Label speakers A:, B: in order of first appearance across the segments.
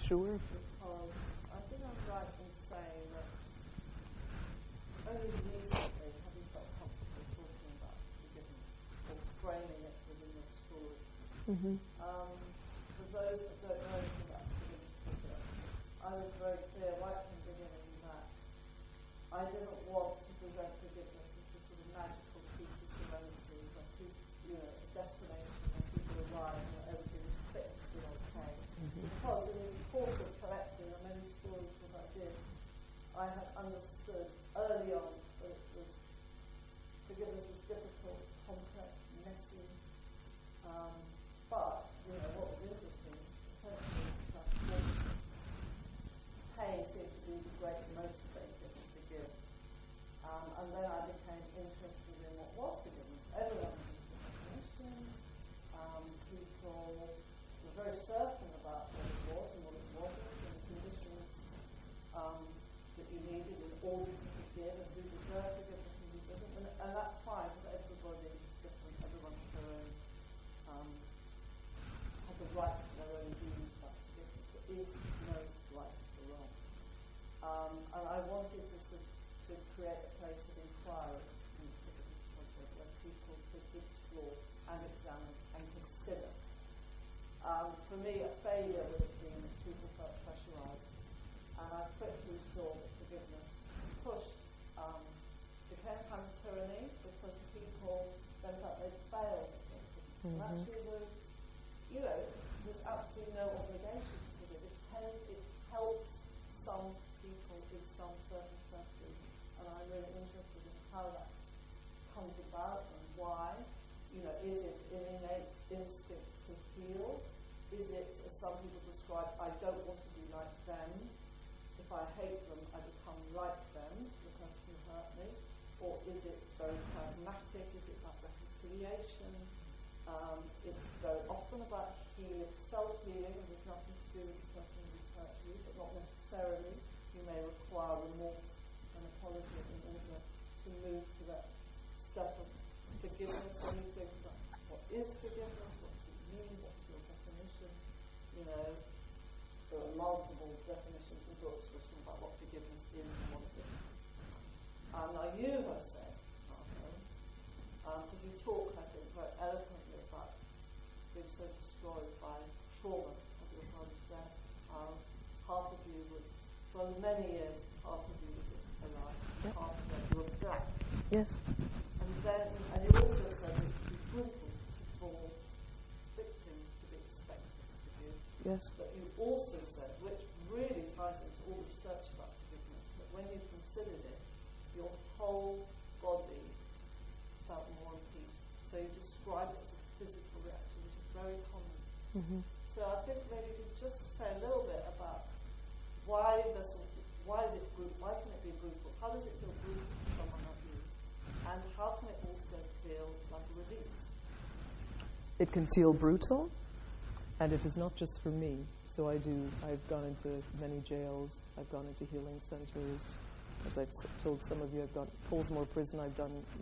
A: Sure.
B: Because I think I'm right in saying that only recently have you felt comfortable talking about forgiveness or framing it within your story.
A: Mm-hmm.
B: For those that don't know anything about forgiveness, I was very clear right from the beginning that I didn't want to present forgiveness as this sort of magical piece of serenity, where people, a destination where people arrive and everything is fixed and okay. Mm-hmm. Because in the course of collecting the many stories that I did, I had understood early on that forgiveness was difficult, complex, messy. But what was interesting, pain seemed to be the great motivator to forgive. And then I became interested in what was forgiveness. Everyone had a definition. People were very certain about what it was and what it wasn't, and the conditions that you needed in order to forgive, and who deserved forgiveness and who didn't. And that's fine, because everybody is different. Everyone has their own, has a right to their own views about forgiveness. There is no right or wrong. And I wanted to create a place of inquiry in the forgiveness project where people could explore and examine and consider. For me, a failure would have been that people felt pressurized. And I quickly saw that forgiveness became kind of tyranny because people then felt they'd failed. Mm-hmm. And actually, there's absolutely no obligation to forgive. It helps some people in some circumstances, and I'm really interested in how that comes about and why. Is it an innate instinct to heal? Is it, as some people describe, I don't want to be like them. If I hate them, I become like them, the person who hurt me. Or is it very pragmatic? Is it about reconciliation? It's very often about self-healing, and there's nothing to do with the person who's hurt you, but not necessarily. You may require remorse and apology in order to move to that step of forgiveness. And you think about what is forgiveness, what does it mean, what's your definition? There are multiple definitions in books written about what forgiveness is and what it isn't. Now you have said, Margot, because you talk, I think, very eloquently about being so destroyed by trauma of your father's death. Half of you was, for many years, half of you was alive, yep. Half of you were dead.
A: Yes.
B: And you also said it would be brutal for victims to be expected to forgive.
A: Yes.
B: But you also said, which really ties into all research about forgiveness, that when you considered it, your whole body felt more at peace. So you described it as a physical reaction, which is very common. Mm-hmm. So I think maybe you could just say a little bit about why is it brutal? Why can it be brutal? How does it feel brutal for someone like you? And how can it also feel like a release?
A: It can feel brutal, and it is not just for me. So I've gone into many jails, I've gone into healing centers. As I've told some of you, I've done Pollsmoor Prison,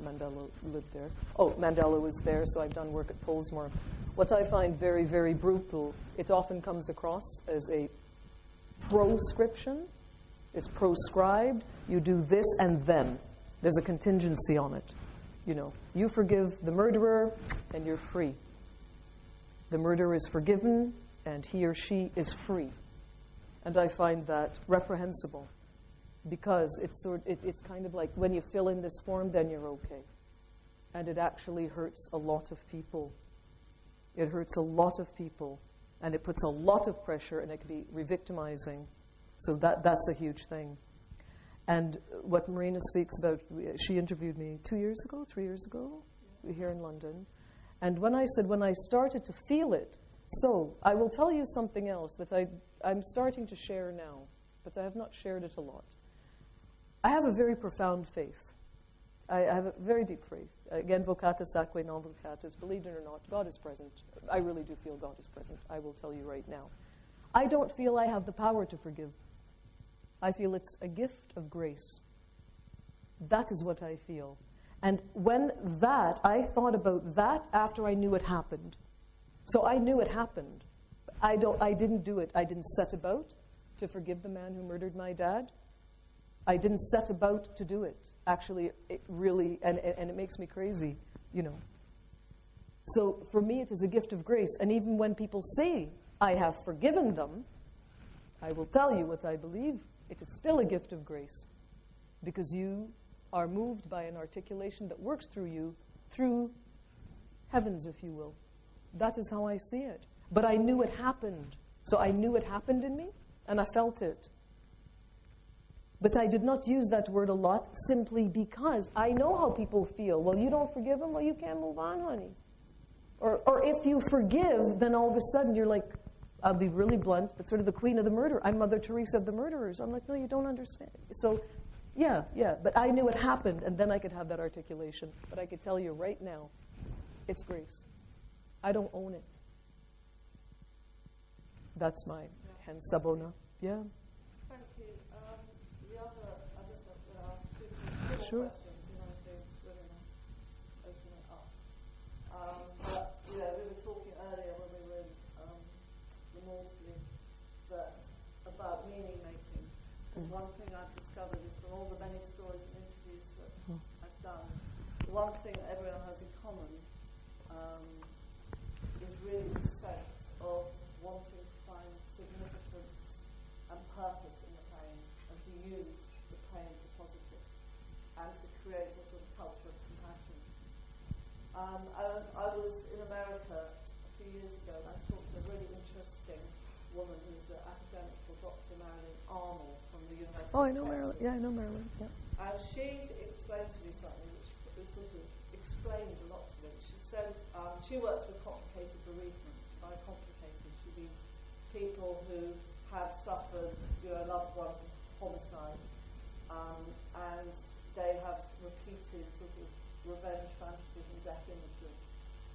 A: Mandela lived there. Oh, Mandela was there, so I've done work at Pollsmoor. What I find very, very brutal, it often comes across as a proscription. It's proscribed. You do this and then. There's a contingency on it. You forgive the murderer and you're free. The murderer is forgiven and he or she is free. And I find that reprehensible because it's kind of like when you fill in this form, then you're okay. And it actually hurts a lot of people. It hurts a lot of people, and it puts a lot of pressure, and it can be re-victimizing. So that's a huge thing. And what Marina speaks about, she interviewed me 3 years ago, here in London. And when I said, when I started to feel it, so I will tell you something else that I'm starting to share now, but I have not shared it a lot. I have a very profound faith. I have a very deep faith. Again, vocatus aquae non vocatus, believe it or not, God is present. I really do feel God is present. I will tell you right now. I don't feel I have the power to forgive. I feel it's a gift of grace. That is what I feel. And I thought about that after I knew it happened. So I knew it happened. I didn't do it. I didn't set about to forgive the man who murdered my dad. I didn't set about to do it. Actually, it really, and it makes me crazy, you know. So for me, it is a gift of grace. And even when people say, I have forgiven them, I will tell you what I believe. It is still a gift of grace. Because you are moved by an articulation that works through you, through heavens, if you will. That is how I see it. But I knew it happened. So I knew it happened in me, and I felt it. But I did not use that word a lot simply because I know how people feel. Well, you don't forgive them? Well, you can't move on, honey. Or if you forgive, then all of a sudden you're like, I'll be really blunt, but sort of the queen of the murder. I'm Mother Teresa of the murderers. I'm like, no, you don't understand. So, yeah, but I knew it happened, and then I could have that articulation. But I could tell you right now, it's grace. I don't own it. That's mine. Hence, Sawbonna. Yeah.
B: Thank you. The other, I just want to ask two
A: Sure.
B: more questions, and I think we're going to open it up. But, we were talking earlier when we were in the Maudsley about meaning making. And one thing I've discovered is from all the many stories and interviews that I've done, the one thing that everyone has in common is really the sense of wanting to find significance and purpose in the pain, and to use the pain for positive, and to create a sort of culture of compassion. And I was in America a few years ago, and I talked to a really interesting woman who's an academic called Dr. Marilyn Arnold from the University
A: Oh, I
B: of
A: know
B: Texas.
A: Marilyn. Yeah, I know Marilyn. Yeah.
B: And she explained to me something which sort of explained a lot to me. She said she works with complicated bereavement. By complicated, she means people who have suffered, a loved one homicide, and they have repeated sort of revenge fantasies and death imagery,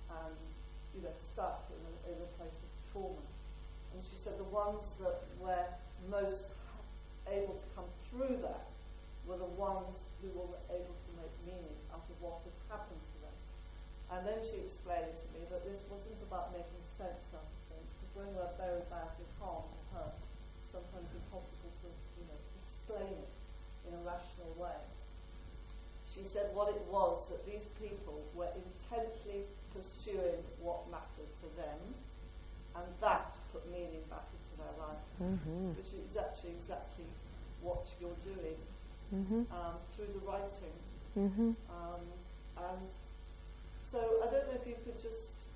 B: and stuck in a place of trauma. And she said the ones that were most able to come through that were the ones who were able to make meaning out of what had happened to them. And then she explained to me that this wasn't about making sense out of things, because when we're very badly harmed and hurt, it's sometimes impossible to explain it in a rational way. She said what it was that these people were intently pursuing what mattered to them, and that put meaning back into their life, which is exactly what you're doing through the writing. And so I don't know if you could just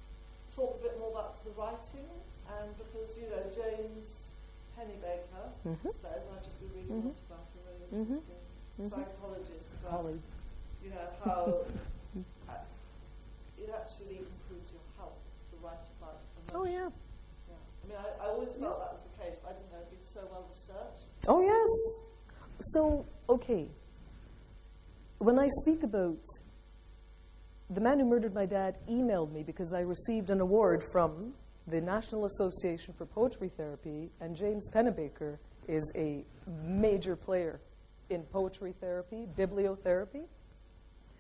B: talk a bit more about the writing, and because James Pennebaker says, and I've just been reading a lot about a really interesting psychologist about how it actually improves your health to write about emotions.
A: Oh, yeah.
B: I mean, I always felt that was the case, but I didn't know it'd been so well researched.
A: Oh, yes. So, okay. When I speak about the man who murdered my dad emailed me because I received an award from the National Association for Poetry Therapy, and James Pennebaker is a major player in poetry therapy, bibliotherapy.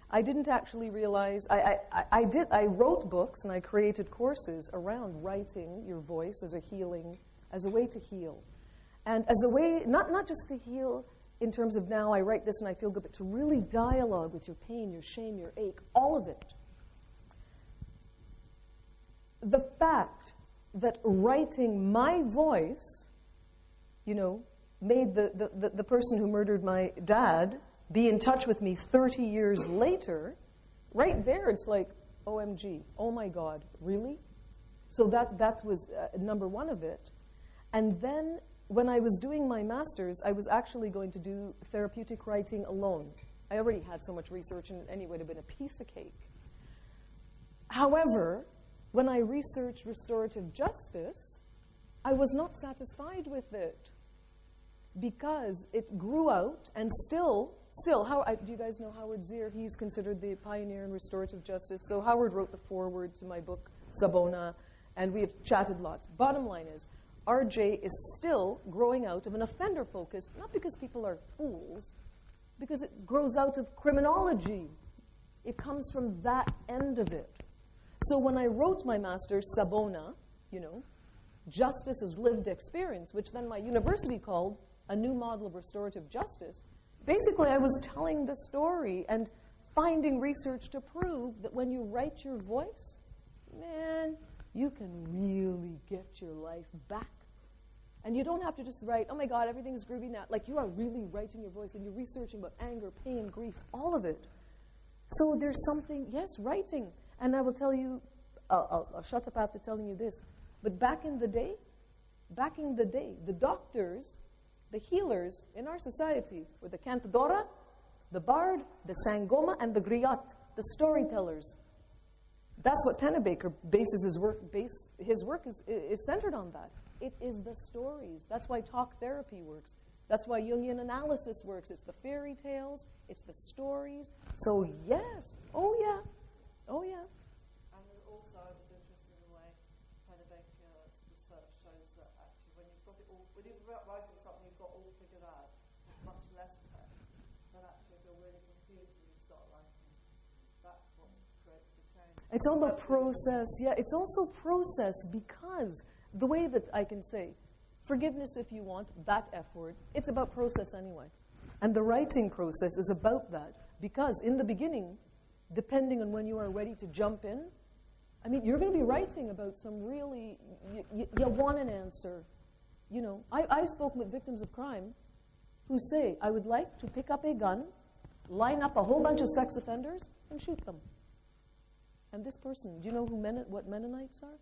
A: I didn't actually realize, I wrote books and I created courses around writing your voice as a way to heal. And as a way, not just to heal in terms of now I write this and I feel good, but to really dialogue with your pain, your shame, your ache, all of it. The fact that writing my voice, made the person who murdered my dad be in touch with me 30 years later, right there it's like, OMG, oh my God, really? So that was number one of it. And then when I was doing my master's, I was actually going to do therapeutic writing alone. I already had so much research, and anyway, it would have been a piece of cake. However, when I researched restorative justice, I was not satisfied with it because it grew out, and still, do you guys know Howard Zier? He's considered the pioneer in restorative justice. So Howard wrote the foreword to my book, Sawbonna, and we have chatted lots. Bottom line is, RJ is still growing out of an offender focus, not because people are fools, because it grows out of criminology. It comes from that end of it. So when I wrote my master's, Sawbonna, justice as lived experience, which then my university called a new model of restorative justice. Basically, I was telling the story and finding research to prove that when you write your voice, man, you can really get your life back. And you don't have to just write, oh my God, everything's groovy now. Like, you are really writing your voice and you're researching about anger, pain, grief, all of it. So there's something, yes, writing. And I will tell you, I'll shut up after telling you this, but back in the day, the doctors, the healers in our society were the cantadora, the bard, the sangoma, and the griot, the storytellers. That's what Pennebaker bases his work. His work is centered on that. It is the stories. That's why talk therapy works. That's why Jungian analysis works. It's the fairy tales. It's the stories. So yes, oh yeah.
B: And also, I was interested in the way Pennebaker's research shows that actually, when you've got it all, when you're writing something you've got all figured out, it's much less text. But actually, if you're really confused when you start writing, that's what creates the change.
A: It's all about process. Yeah, it's also process because the way that I can say, forgiveness if you want, that F word, it's about process anyway. And the writing process is about that because in the beginning, depending on when you are ready to jump in, I mean, you're going to be writing about some really, you want an answer. You know, I've spoken with victims of crime who say, I would like to pick up a gun, line up a whole bunch of sex offenders, and shoot them. And this person, do you know what Mennonites are?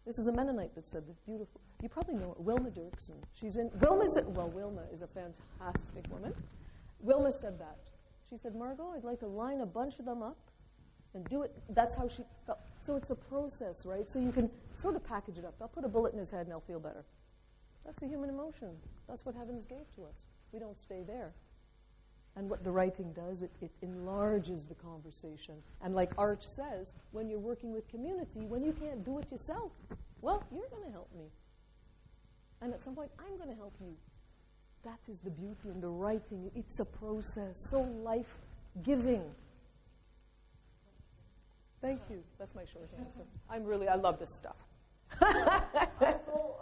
A: This is a Mennonite that said this, beautiful. You probably know her, Wilma Dirksen. Wilma is a fantastic woman. Wilma said that. She said, Margot, I'd like to line a bunch of them up and do it. That's how she felt. So it's a process, right? So you can sort of package it up. I'll put a bullet in his head and I'll feel better. That's a human emotion. That's what heavens gave to us. We don't stay there. And what the writing does, it enlarges the conversation. And like Arch says, when you're working with community, when you can't do it yourself, well, you're going to help me. And at some point, I'm going to help you. That is the beauty in the writing. It's a process, so life-giving. Thank you. That's my short answer. I love this stuff.
B: I thought